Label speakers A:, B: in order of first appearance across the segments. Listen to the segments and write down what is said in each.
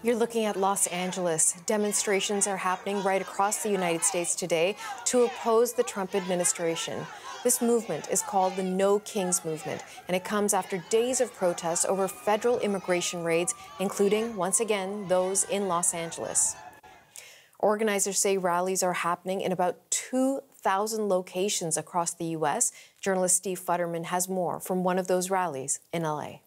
A: You're looking at Los Angeles. Demonstrations are happening right across the United States today to oppose the Trump administration. This movement is called the No Kings Movement, and it comes after days of protests over federal immigration raids, including, once again, those in Los Angeles. Organizers say rallies are happening in about 2,000 locations across the U.S. Journalist Steve Futterman has more from one of those rallies in L.A.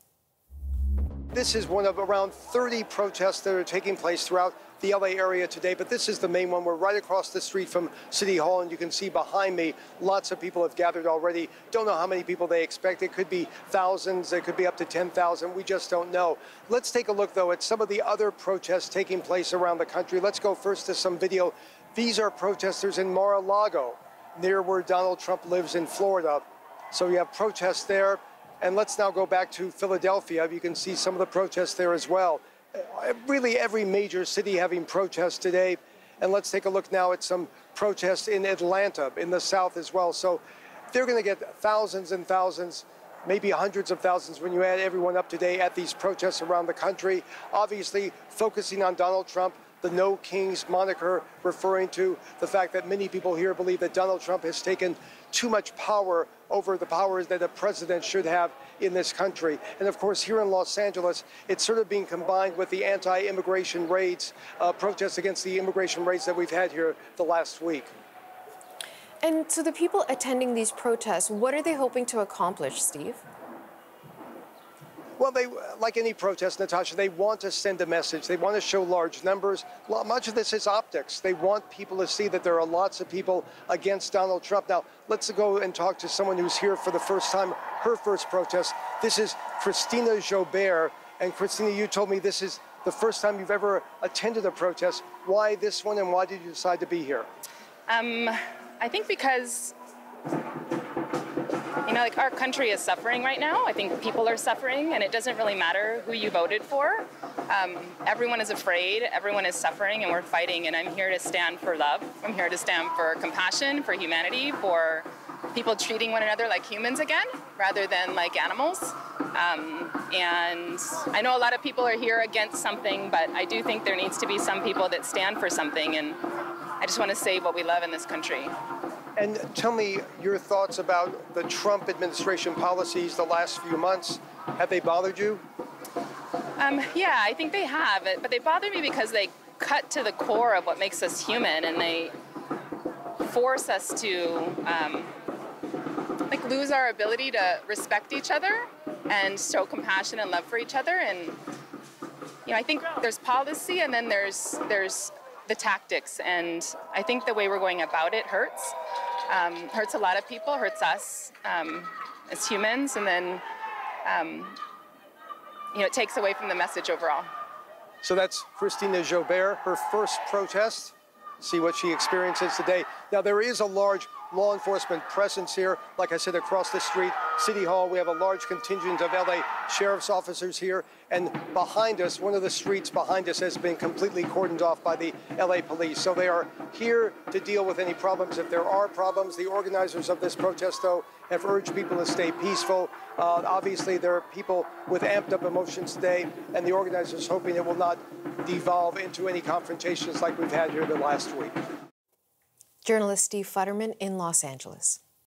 B: This is one of around 30 protests that are taking place throughout the LA area today, but this is the main one. We're right across the street from City Hall, and you can see behind me, lots of people have gathered already. Don't know how many people they expect. It could be thousands, it could be up to 10,000. We just don't know. Let's take a look, though, at some of the other protests taking place around the country. Let's go first to some video. These are protesters in Mar-a-Lago, near where Donald Trump lives in Florida. So you have protests there. And let's now go back to Philadelphia. You can see some of the protests there as well. Really every major city having protests today. And let's take a look now at some protests in Atlanta, in the South as well. So they're going to get thousands and thousands, maybe hundreds of thousands when you add everyone up today at these protests around the country. Obviously focusing on Donald Trump, the No Kings moniker referring to the fact that many people here believe that Donald Trump has taken too much power over the powers that a president should have in this country. And of course, here in Los Angeles, it's sort of being combined with the anti-immigration raids, protests against the immigration raids that we've had here the last week.
A: And so the people attending these protests, what are they hoping to accomplish, Steve?
B: Well, they, like any protest, Natasha, they want to send a message. They want to show large numbers. Much of this is optics. They want people to see that there are lots of people against Donald Trump. Now, let's go and talk to someone who's here for the first time, her first protest. This is Christina Jobert. And Christina, you told me this is the first time you've ever attended a protest. Why this one, and why did you decide to be here?
C: I think because like our country is suffering right now. I think people are suffering, and it doesn't really matter who you voted for. Everyone is afraid, everyone is suffering, and we're fighting, and I'm here to stand for love. I'm here to stand for compassion, for humanity, for people treating one another like humans again, rather than like animals. And I know a lot of people are here against something, but I do think there needs to be some people that stand for something, and I just want to save what we love in this country.
B: And tell me your thoughts about the Trump administration policies the last few months. Have they bothered you?
C: Yeah, I think they have, but they bother me because they cut to the core of what makes us human, and they force us to lose our ability to respect each other and show compassion and love for each other. And I think there's policy, and then there's the tactics, and I think the way we're going about it hurts. Hurts a lot of people, hurts us as humans, and then it takes away from the message overall.
B: So that's Christina Jobert, her first protest. See what she experiences today. Now, there is a large law enforcement presence here. Like I said, across the street, City Hall, we have a large contingent of LA sheriff's officers here. And behind us, one of the streets behind us has been completely cordoned off by the LA police. So they are here to deal with any problems if there are problems. The organizers of this protest, though, have urged people to stay peaceful. Obviously, there are people with amped up emotions today, and the organizers hoping it will not devolve into any confrontations like we've had here the last week.
A: Journalist Steve Futterman in Los Angeles.